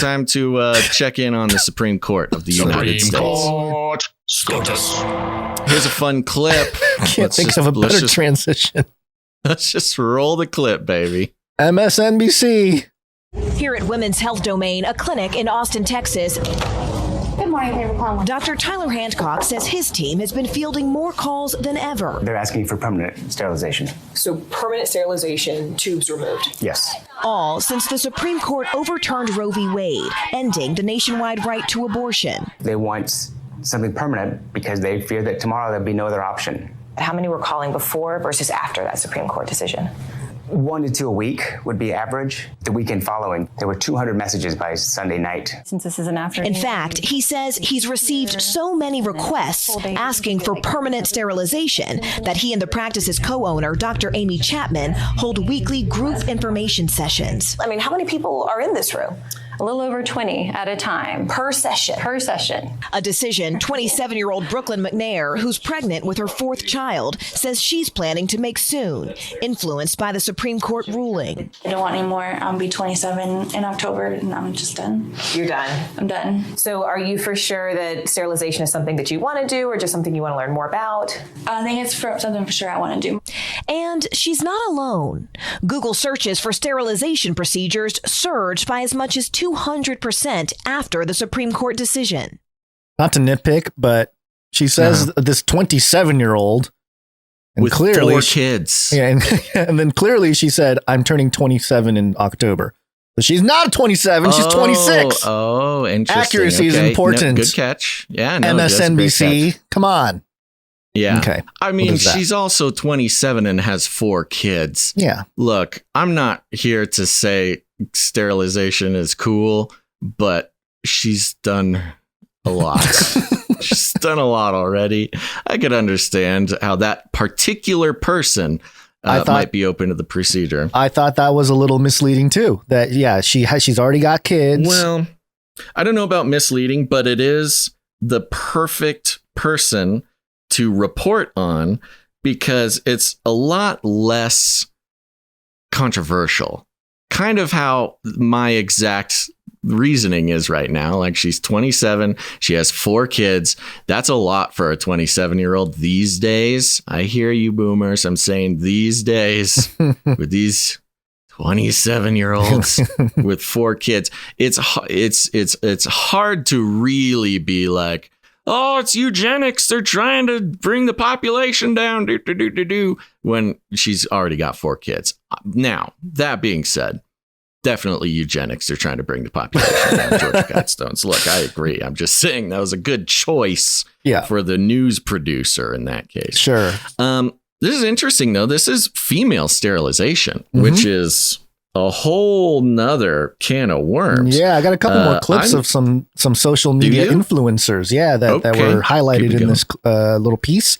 time to check in on the Supreme Court of the United States. Court. SCOTUS. Here's a fun clip. Can't think of a better transition. Let's just roll the clip, baby. MSNBC. Here at Women's Health Domain, a clinic in Austin, Texas. Good morning, thank you for calling. Dr. Tyler Handcock says his team has been fielding more calls than ever. They're asking for permanent sterilization. So permanent sterilization, tubes removed? Yes. All since the Supreme Court overturned Roe v. Wade, ending the nationwide right to abortion. They want something permanent because they fear that tomorrow there'll be no other option. How many were calling before versus after that Supreme Court decision? 1 to 2 a week would be average. The weekend following, there were 200 messages by Sunday night. Since this is an afternoon. In fact, he says he's received so many requests asking for permanent sterilization that he and the practice's co-owner, Dr. Amy Chapman, hold weekly group information sessions. I mean, how many people are in this room? A little over 20 at a time. Per session? Per session. A decision 27-year-old Brooklyn McNair, who's pregnant with her 4th child, says she's planning to make soon, influenced by the Supreme Court ruling. I don't want any more. I'll be 27 in October, and I'm just done. You're done? I'm done. So are you for sure that sterilization is something that you want to do, or just something you want to learn more about? I think it's something for sure I want to do. And she's not alone. Google searches for sterilization procedures surged by as much as 200% after the Supreme Court decision. Not to nitpick, but she says this 27-year-old and with clearly 4 kids. Yeah, and then clearly she said, I'm turning 27 in October. But she's not 27, she's 26. Oh, interesting. Accuracy is important. No, good catch. Yeah, no, MSNBC, come on. Yeah. Okay. I mean, she's also 27 and has 4 kids. Yeah. Look, I'm not here to say sterilization is cool, but she's done a lot. She's done a lot already. I could understand how that particular person might be open to the procedure. I thought that was a little misleading too. That, yeah, she's already got kids. Well, I don't know about misleading, but it is the perfect person to report on because it's a lot less controversial. Kind of how my exact reasoning is right now. Like, she's 27. She has 4 kids. That's a lot for a 27-year-old these days. I hear you, boomers. I'm saying these days with these 27-year-olds with 4 kids, it's hard to really be like, oh, it's eugenics. They're trying to bring the population down. When she's already got 4 kids. Now, that being said, definitely eugenics. They're trying to bring the population down. George Guidestones. Look, I agree. I'm just saying that was a good choice for the news producer in that case. Sure. This is interesting, though. This is female sterilization, which is a whole nother can of worms. Yeah, I got a couple more clips of some social media influencers. Yeah, that were highlighted in this little piece.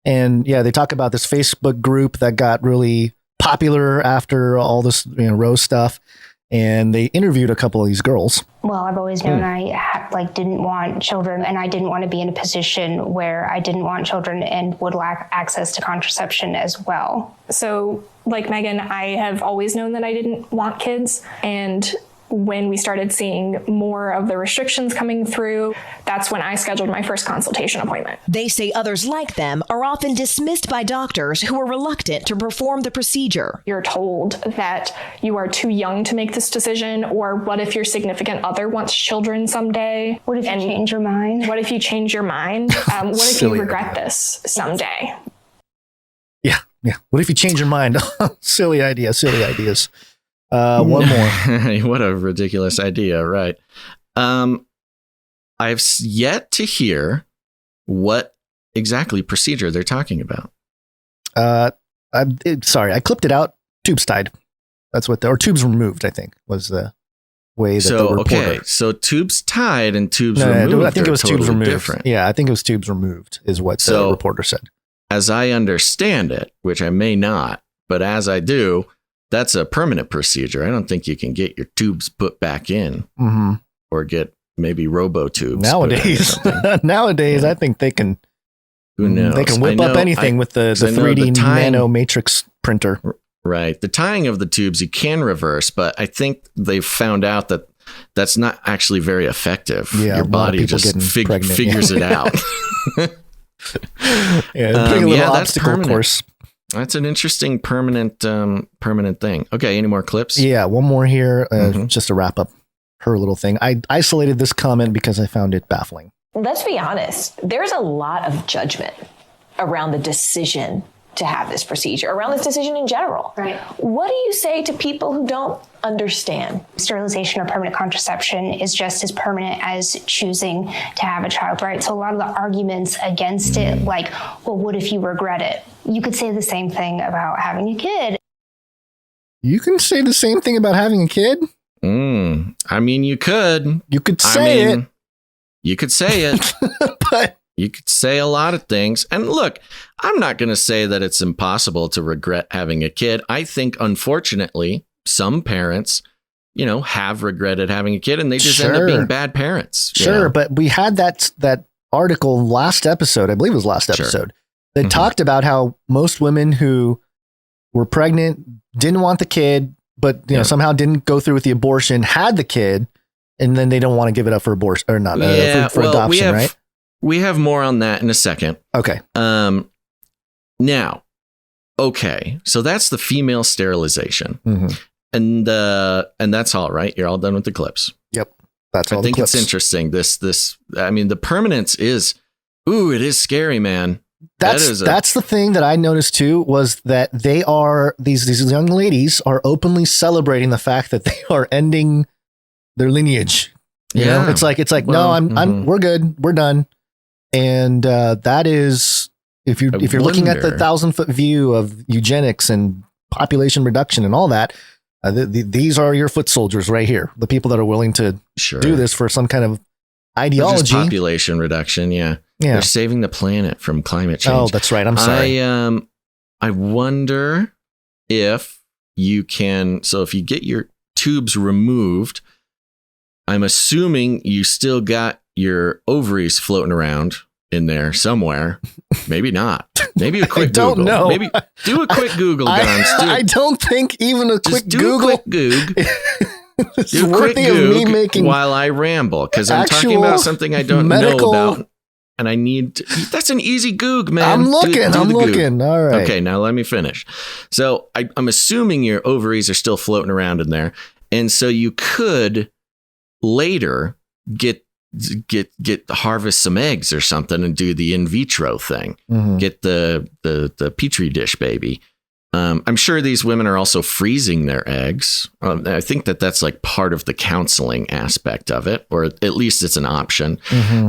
And yeah, they talk about this Facebook group that got really popular after all this Roe stuff. And they interviewed a couple of these girls. Well, I've always known I didn't want children, and I didn't want to be in a position where I didn't want children and would lack access to contraception as well. So, like Megan, I have always known that I didn't want kids. And when we started seeing more of the restrictions coming through, that's when I scheduled my first consultation appointment. They say others like them are often dismissed by doctors who are reluctant to perform the procedure. You're told that you are too young to make this decision, or what if your significant other wants children someday? What if you change your mind? What if you change your mind? What if you regret this someday? Yeah. What if you change your mind? Silly ideas. One more. What a ridiculous idea, right? I've yet to hear what exactly procedure they're talking about. Sorry, I clipped it out. Tubes tied. That's what, or tubes removed, I think, was the way that the reporter. Okay, so tubes tied and tubes removed. I think it was totally tubes removed. Different. Yeah, I think it was tubes removed is what the reporter said. As I understand it, which I may not, but as I do, that's a permanent procedure. I don't think you can get your tubes put back in or get maybe robo tubes. Nowadays, I think they can. Who knows? They can whip up anything with the 3D nano matrix printer. Right. The tying of the tubes you can reverse, but I think they've found out that that's not actually very effective. Yeah, your body just figures it out. Putting a little obstacle course. That's an interesting permanent thing. Okay, any more clips? Yeah, one more here, just to wrap up her little thing. I isolated this comment because I found it baffling. Let's be honest. There's a lot of judgment around the decision to have this procedure, around this decision in general. Right. What do you say to people who don't understand? Sterilization or permanent contraception is just as permanent as choosing to have a child, right? So a lot of the arguments against it, like, well, what if you regret it? You could say the same thing about having a kid. You can say the same thing about having a kid? I mean, you could. You could say it. You could say it. But you could say a lot of things. And look, I'm not going to say that it's impossible to regret having a kid. I think, unfortunately, some parents, have regretted having a kid and they just end up being bad parents. Sure. But we had that article last episode, I believe it was last episode, that talked about how most women who were pregnant, didn't want the kid, but somehow didn't go through with the abortion, had the kid, and then they don't want to give it up for abortion or not for adoption, right? We have more on that in a second. Okay. Now, so that's the female sterilization, and that's all right. You're all done with the clips. Yep, that's all. I think it's interesting. The permanence is, it is scary, man. That's the thing that I noticed too, was that they are these young ladies are openly celebrating the fact that they are ending their lineage. You know? It's like we're good, we're done. And that is, if you're looking at the 1,000-foot view of eugenics and population reduction and all that, these are your foot soldiers right here. The people that are willing to do this for some kind of ideology. Just population reduction. Yeah. They're saving the planet from climate change. Oh, that's right. I'm sorry. I wonder if you can. So if you get your tubes removed, I'm assuming you still got your ovaries floating around in there somewhere. Maybe not. Maybe a quick Google. I don't know. Maybe do a quick Google, Gons. I don't think even a quick Google. A quick Goog. Do a quick Goog while I ramble, because I'm talking about something I don't know about. And I need that's an easy Goog, man. I'm looking. All right. Okay, now let me finish. So I'm assuming your ovaries are still floating around in there. And so you could later get harvest some eggs or something and do the in vitro thing. Get the petri dish baby. I'm sure these women are also freezing their eggs. I think that's like part of the counseling aspect of it, or at least it's an option.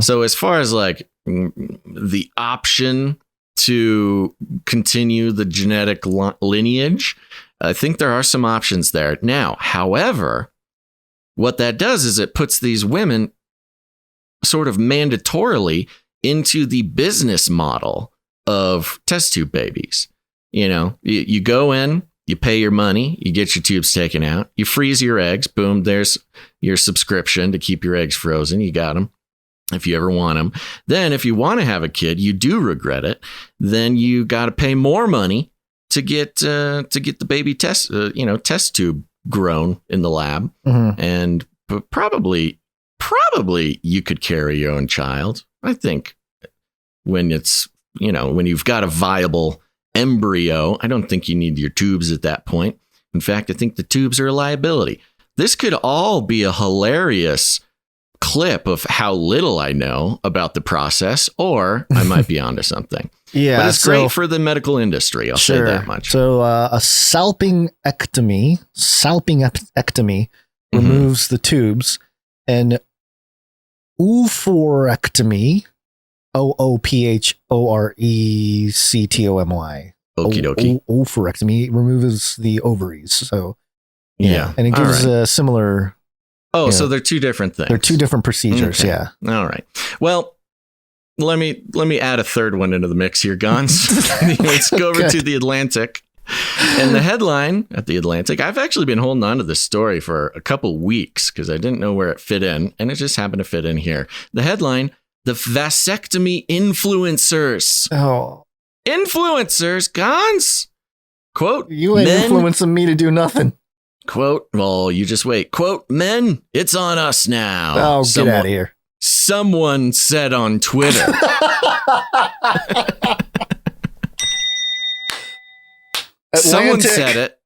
So as far as like the option to continue the genetic lineage, I think there are some options there. Now, however, what that does is it puts these women sort of mandatorily into the business model of test tube babies. You go in, you pay your money, you get your tubes taken out, you freeze your eggs. Boom, there's your subscription to keep your eggs frozen. You got them if you ever want them. Then if you want to have a kid, you do regret it, then you got to pay more money to get the baby test tube grown in the lab. And probably you could carry your own child. I think when it's, when you've got a viable embryo, I don't think you need your tubes at that point. In fact, I think the tubes are a liability. This could all be a hilarious clip of how little I know about the process, or I might be onto something. But it's great for the medical industry. I'll say that much. So a salpingectomy removes the tubes, and oophorectomy, oophorectomy, okie dokie, oophorectomy removes the ovaries. So and it gives a similar. So they're two different things. They're two different procedures. Okay. All right. Well, let me add a third one into the mix here, Gons. Let's go over to The Atlantic. And the headline at The Atlantic, I've actually been holding on to this story for a couple weeks because I didn't know where it fit in, and it just happened to fit in here. The headline, the vasectomy influencers. Oh. Influencers, Gons. Quote, you ain't influencing me to do nothing. Quote, well, you just wait. Quote, men, it's on us now. Oh, get out of here. Someone said on Twitter. Someone said it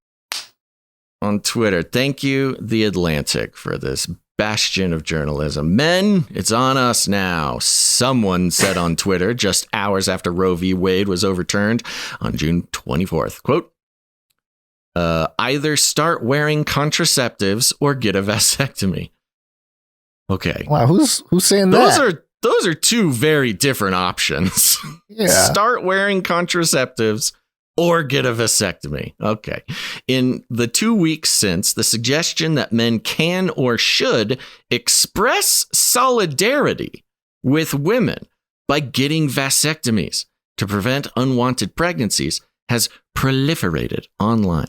on Twitter. Thank you, The Atlantic, for this bastion of journalism. Men, it's on us now. Someone said on Twitter just hours after Roe v. Wade was overturned on June 24th. Quote, either start wearing contraceptives or get a vasectomy. Okay. Wow, who's saying that? Those are two very different options. Yeah. Start wearing contraceptives or get a vasectomy. Okay. In the 2 weeks since, the suggestion that men can or should express solidarity with women by getting vasectomies to prevent unwanted pregnancies has proliferated online.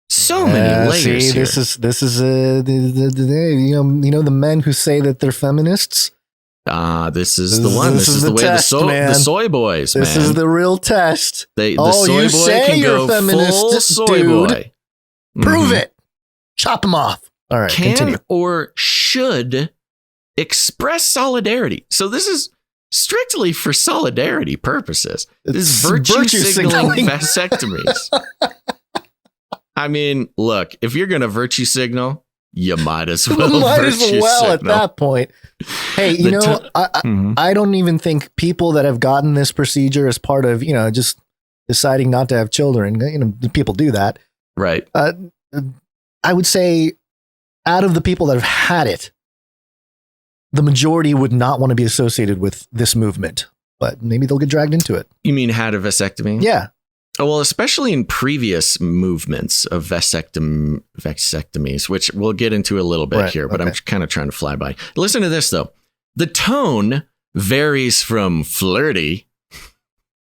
So many layers. See, this is you know the men who say that they're feminists. This is the one. This is the way test, the soy boys. This man. is the real test. The soy boy can go full soy boy. Prove it. Chop them off. All right. Can continue. or should express solidarity. So this is strictly for solidarity purposes. This is virtue signaling vasectomies. I mean, look, if you're going to virtue signal, you might as well at that point. Hey, you know, I don't even think people that have gotten this procedure as part of, just deciding not to have children, people do that. Right. I would say out of the people that have had it, the majority would not want to be associated with this movement, but maybe they'll get dragged into it. You mean had a vasectomy? Yeah. Oh, well, especially in previous movements of vasectomies, which we'll get into a little bit here, but I'm kind of trying to fly by. Listen to this, though. The tone varies from flirty.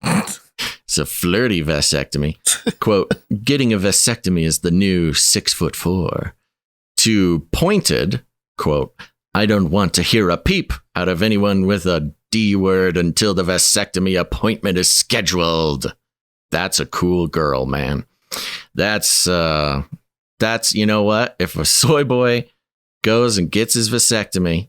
It's a flirty vasectomy. Quote, getting a vasectomy is the new 6'4", to pointed, quote, I don't want to hear a peep out of anyone with a D word until the vasectomy appointment is scheduled. That's a cool girl, man. That's, you know what? If a soy boy goes and gets his vasectomy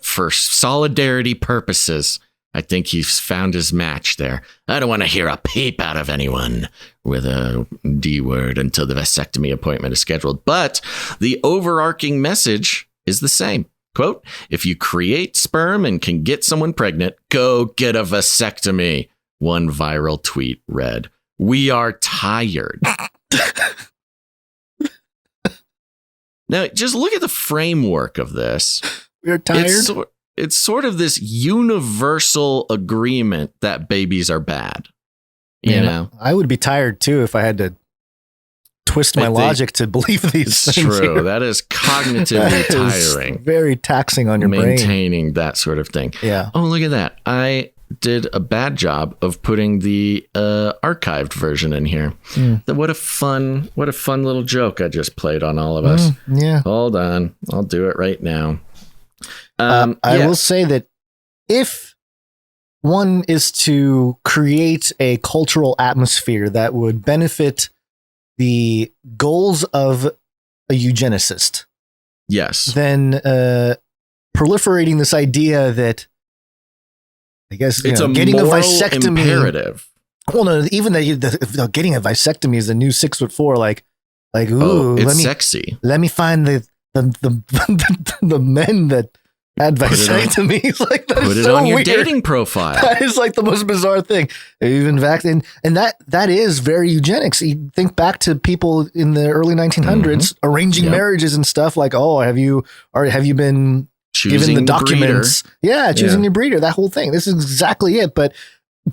for solidarity purposes, I think he's found his match there. I don't want to hear a peep out of anyone with a D word until the vasectomy appointment is scheduled. But the overarching message is the same. Quote, if you create sperm and can get someone pregnant, go get a vasectomy. One viral tweet read, we are tired. Now, just look at the framework of this. We're tired. It's sort of this universal agreement that babies are bad. You know, I would be tired too if I had to twist my logic to believe these things. True. Here. That is cognitively tiring. Very taxing on your brain. Maintaining that sort of thing. Yeah. Oh, look at that. I did a bad job of putting the archived version in here. What a fun little joke I just played on all of us. Yeah. Hold on. I'll do it right now. I will say that if one is to create a cultural atmosphere that would benefit the goals of a eugenicist, yes, then proliferating this idea that I guess it's getting a vasectomy imperative. Well, no, even getting a vasectomy is a new 6'4". Like, ooh, it's sexy. Let me find the men that had vasectomies. Like, that put is it so on your weird. dating profile. That is like the most bizarre thing. Even and that is very eugenics. You think back to people in the early 1900s arranging marriages and stuff. Like, oh, have you been choosing given the documents? Breeder. Choosing your breeder. That whole thing. This is exactly it. But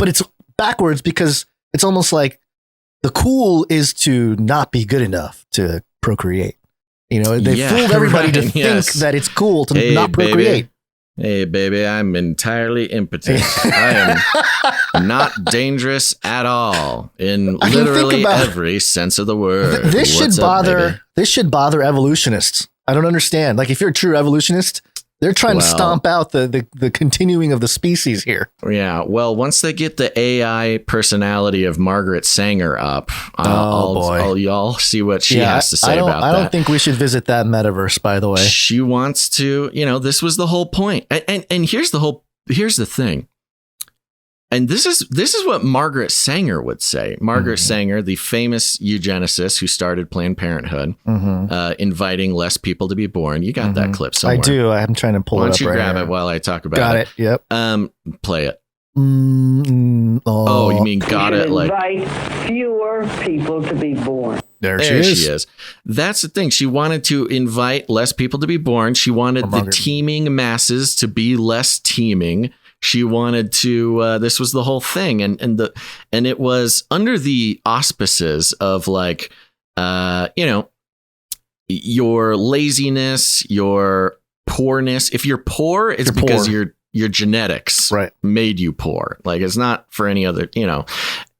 it's backwards because it's almost like the cool is to not be good enough to procreate. They fooled everybody to think that it's cool to not procreate. Hey, baby, I'm entirely impotent. I am not dangerous at all in literally every sense of the word. This should bother evolutionists. I don't understand. Like, if you're a true evolutionist, They're trying to stomp out the continuing of the species here. Yeah. Well, once they get the AI personality of Margaret Sanger up, y'all see what she has to say about that. I don't think we should visit that metaverse, by the way. She wants to, this was the whole point. And here's the thing. And this is what Margaret Sanger would say. Margaret Sanger, the famous eugenicist who started Planned Parenthood, inviting less people to be born. You got that clip somewhere. I do. I'm trying to pull it up. Why don't you grab it while I talk about it? Got it. Yep. Play it. You mean got it? Like invite fewer people to be born. There she is. That's the thing. She wanted to invite less people to be born. She wanted the teeming masses to be less teeming. She wanted to. This was the whole thing, and it was under the auspices of like, your laziness, your poorness. If you're poor, it's because your genetics made you poor. Like it's not for any other,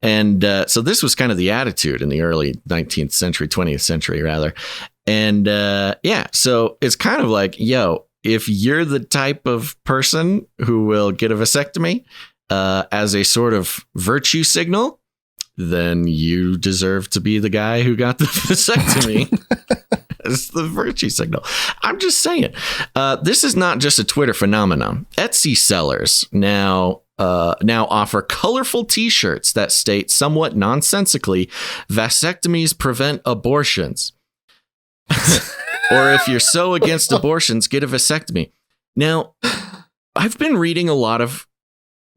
And so this was kind of the attitude in the early 19th century, 20th century rather, and so it's kind of like, if you're the type of person who will get a vasectomy as a sort of virtue signal, then you deserve to be the guy who got the vasectomy as the virtue signal. I'm just saying, this is not just a Twitter phenomenon. Etsy sellers now offer colorful T-shirts that state somewhat nonsensically, vasectomies prevent abortions. Or if you're so against abortions, get a vasectomy. Now, I've been reading a lot of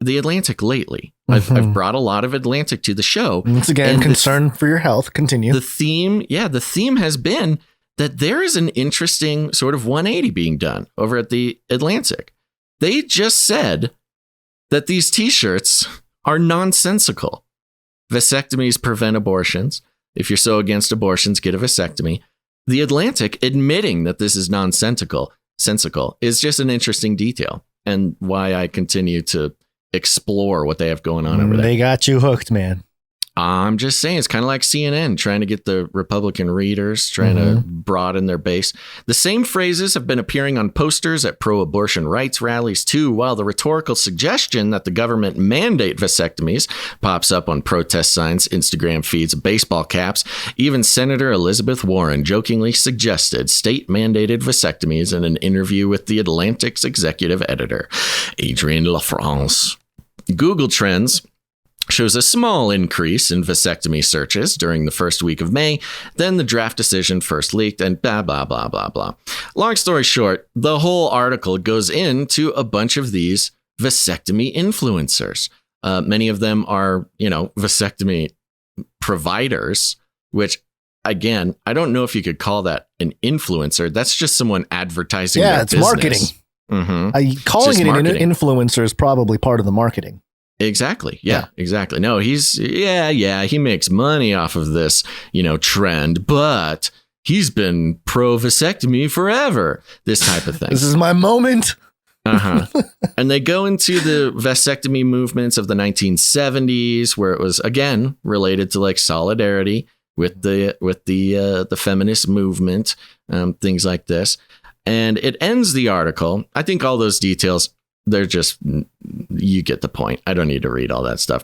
The Atlantic lately. I've brought a lot of Atlantic to the show. Once again, concern for your health. Continue. The theme has been that there is an interesting sort of 180 being done over at The Atlantic. They just said that these T-shirts are nonsensical. Vasectomies prevent abortions. If you're so against abortions, get a vasectomy. The Atlantic admitting that this is nonsensical is just an interesting detail, and why I continue to explore what they have going on over there. They got you hooked, man. I'm just saying, it's kind of like CNN trying to get the Republican readers, trying to broaden their base. The same phrases have been appearing on posters at pro-abortion rights rallies too, while the rhetorical suggestion that the government mandate vasectomies pops up on protest signs, Instagram feeds, baseball caps. Even Senator Elizabeth Warren jokingly suggested state-mandated vasectomies in an interview with The Atlantic's executive editor, Adrienne LaFrance. Google Trends shows a small increase in vasectomy searches during the first week of May. Then the draft decision first leaked and blah, blah, blah, blah, blah. Long story short, the whole article goes into a bunch of these vasectomy influencers. Many of them are, vasectomy providers, which, again, I don't know if you could call that an influencer. That's just someone advertising their business. Marketing. Calling it an influencer is probably part of the marketing. Exactly. Yeah, exactly. No, he makes money off of this, trend, but he's been pro vasectomy forever. This type of thing. This is my moment. And they go into the vasectomy movements of the 1970s, where it was, again, related to like solidarity with the feminist movement, things like this. And it ends the article. I think all those details, they're just, you get the point. I don't need to read all that stuff.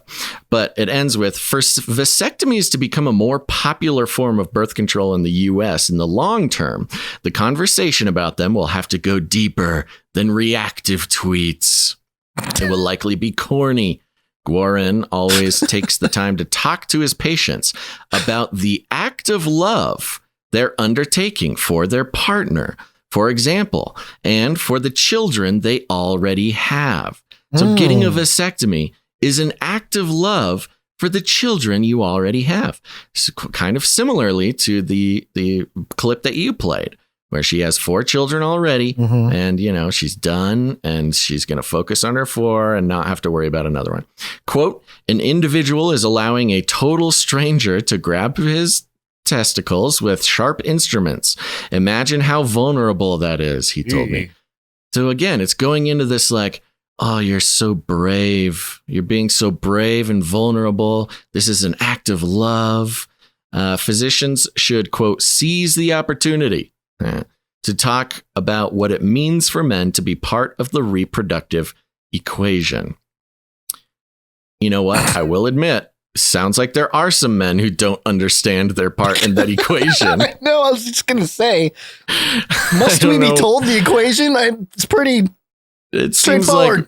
But it ends with, for vasectomies to become a more popular form of birth control in the U.S. in the long term, the conversation about them will have to go deeper than reactive tweets. It will likely be corny. Warren always takes the time to talk to his patients about the act of love they're undertaking for their partner, for example, and for the children they already have. So getting a vasectomy is an act of love for the children you already have. So kind of similarly to the clip that you played, where she has 4 children already, and, she's done, and she's going to focus on her 4 and not have to worry about another one. Quote, an individual is allowing a total stranger to grab his testicles with sharp instruments. Imagine how vulnerable that is, he told me. So again, it's going into this like, oh, you're so brave. You're being so brave and vulnerable. This is an act of love. Physicians should, quote, seize the opportunity to to talk about what it means for men to be part of the reproductive equation. You know what? I will admit, sounds like there are some men who don't understand their part in that equation. No, I was just going to say, must we be told the equation? It's pretty straightforward.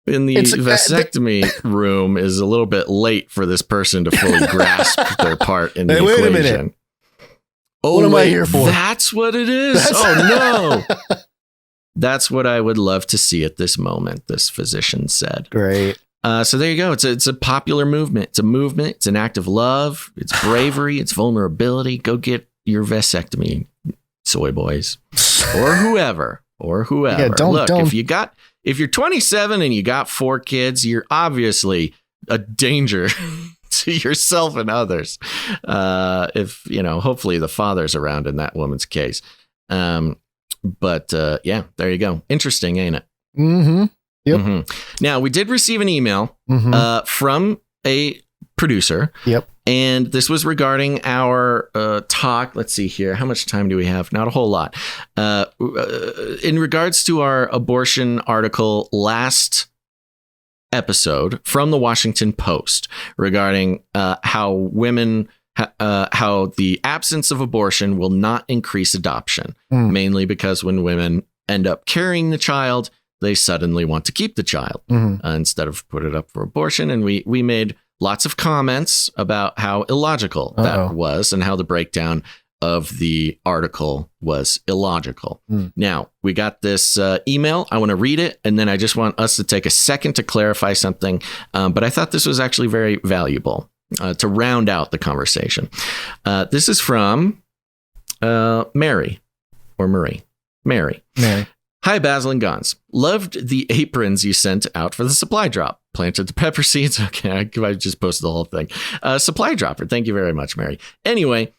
Like in the vasectomy room is a little bit late for this person to fully grasp their part in the equation. Wait a minute. Oh, what am I here for? That's what it is. Oh, no. That's what I would love to see at this moment, this physician said. Great. So there you go. It's a popular movement. It's a movement. It's an act of love. It's bravery. It's vulnerability. Go get your vasectomy, soy boys, or whoever. Yeah, don't. If you're 27 and you got 4 kids, you're obviously a danger to yourself and others. If hopefully the father's around in that woman's case. But yeah, there you go. Interesting, ain't it? Mm-hmm. Yep. Mm-hmm. Now, we did receive an email from a producer. Yep. And this was regarding our talk. Let's see here. How much time do we have? Not a whole lot. In regards to our abortion article last episode from the Washington Post regarding how the absence of abortion will not increase adoption, mainly because when women end up carrying the child, they suddenly want to keep the child instead of put it up for abortion. And we made lots of comments about how illogical that was and how the breakdown of the article was illogical. Now, we got this email. I want to read it, and then I just want us to take a second to clarify something. But I thought this was actually very valuable to round out the conversation. This is from Mary. Hi, Basil and Gons. Loved the aprons you sent out for the supply drop. Planted the pepper seeds. Okay, I just posted the whole thing. Supply dropper. Thank you very much, Mary. Anyway,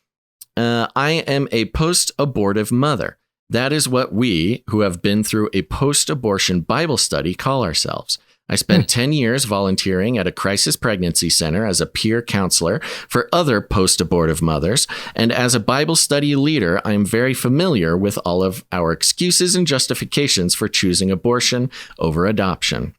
I am a post-abortive mother. That is what we, who have been through a post-abortion Bible study, call ourselves. I spent 10 years volunteering at a crisis pregnancy center as a peer counselor for other post-abortive mothers. And as a Bible study leader, I am very familiar with all of our excuses and justifications for choosing abortion over adoption.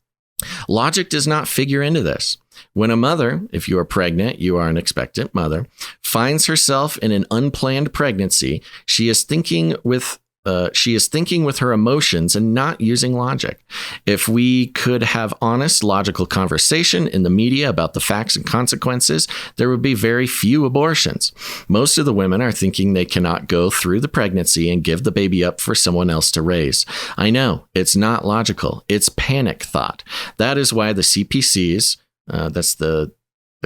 Logic does not figure into this. When a mother, if you are pregnant, you are an expectant mother, finds herself in an unplanned pregnancy, she is thinking with her emotions and not using logic. If we could have honest, logical conversation in the media about the facts and consequences, there would be very few abortions. Most of the women are thinking they cannot go through the pregnancy and give the baby up for someone else to raise. I know, it's not logical. It's panic thought. That is why the CPCs, that's the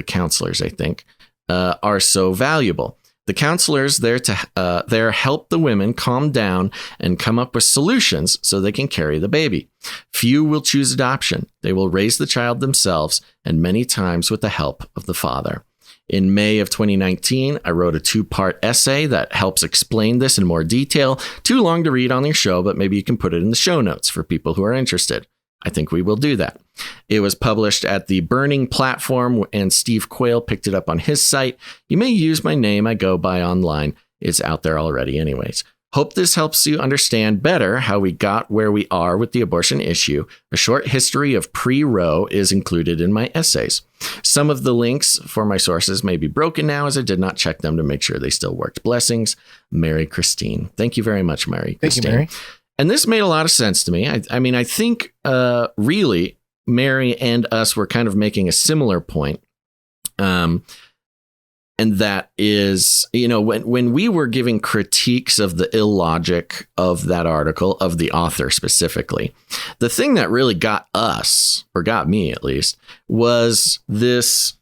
counselors, I think, are so valuable. The counselors there help the women calm down and come up with solutions so they can carry the baby. Few will choose adoption. They will raise the child themselves, and many times with the help of the father. In May of 2019, I wrote a 2-part essay that helps explain this in more detail. Too long to read on your show, but maybe you can put it in the show notes for people who are interested. I think we will do that. It was published at the Burning platform, and Steve Quayle picked it up on his site. You may use my name I go by online. It's out there already anyways. Hope this helps you understand better how we got where we are with the abortion issue. A short history of pre-Roe is included in my essays. Some of the links for my sources may be broken now, as I did not check them to make sure they still worked. Blessings, Mary Christine. Thank you very much, Mary Christine. Thank you, Mary. And this made a lot of sense to me. I mean, I think really Mary and us were kind of making a similar point. And that is, when we were giving critiques of the illogic of that article, of the author specifically, the thing that really got us, or got me at least, was this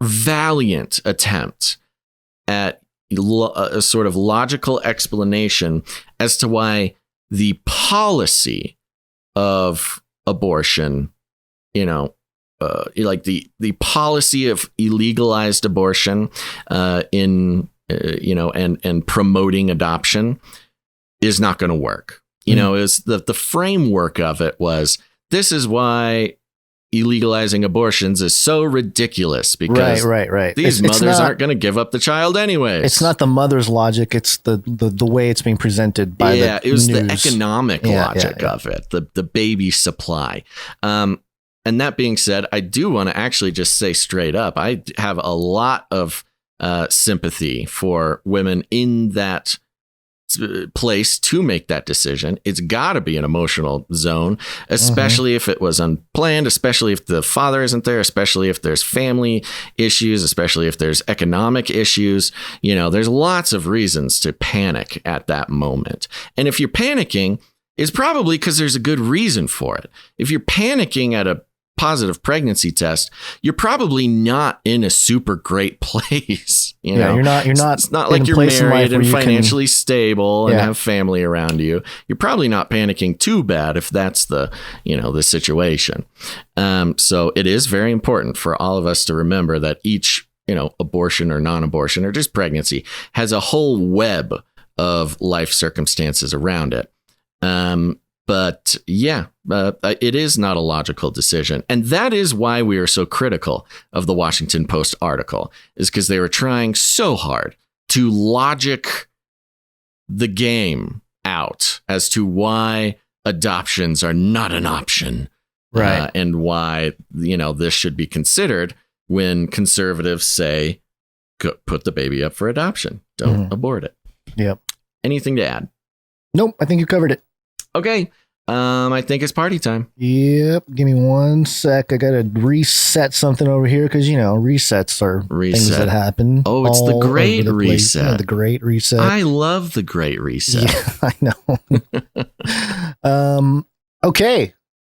valiant attempt at a sort of logical explanation as to why the policy of abortion, like the policy of illegalized abortion and promoting adoption is not going to work. Is the framework of it was, this is why illegalizing abortions is so ridiculous because right. these mothers aren't going to give up the child anyway. It's not the mother's logic. It's the way it's being presented by the it was news. the economic logic of it, the baby supply. And that being said, I do want to actually just say straight up, I have a lot of sympathy for women in that place to make that decision. It's got to be an emotional zone, especially if it was unplanned, especially if the father isn't there, especially if there's family issues, especially if there's economic issues. There's lots of reasons to panic at that moment. And if you're panicking, it's probably because there's a good reason for it. If you're panicking at a positive pregnancy test, you're probably not in a super great place. You're not. It's not like you're married and financially stable and have family around you. You're probably not panicking too bad if that's the situation. So it is very important for all of us to remember that each, abortion or non-abortion or just pregnancy has a whole web of life circumstances around it. But it is not a logical decision. And that is why we are so critical of the Washington Post article, is because they were trying so hard to logic the game out as to why adoptions are not an option. Right. And why, this should be considered when conservatives say, put the baby up for adoption. Don't abort it. Yep. Anything to add? Nope. I think you covered it. Okay. I think it's party time. Yep. Give me 1 sec. I got to reset something over here because, resets are things that happen. Oh, it's the great reset. The great reset. I love the great reset. Yeah, I know. Okay.